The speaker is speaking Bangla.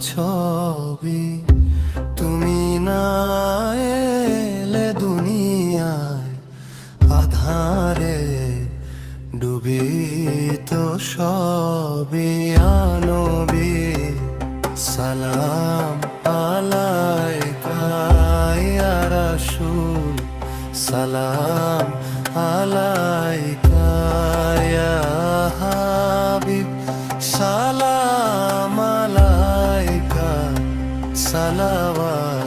ছবি। তুমি না এলে দুনিয়ায় আধারে ডুবিত সবই। নবী সালাম আলাইকা ইয়া রাসূল, সালাম আলাইকা ইয়া হাবিব, সালাম আলাইকা সালাওয়াত।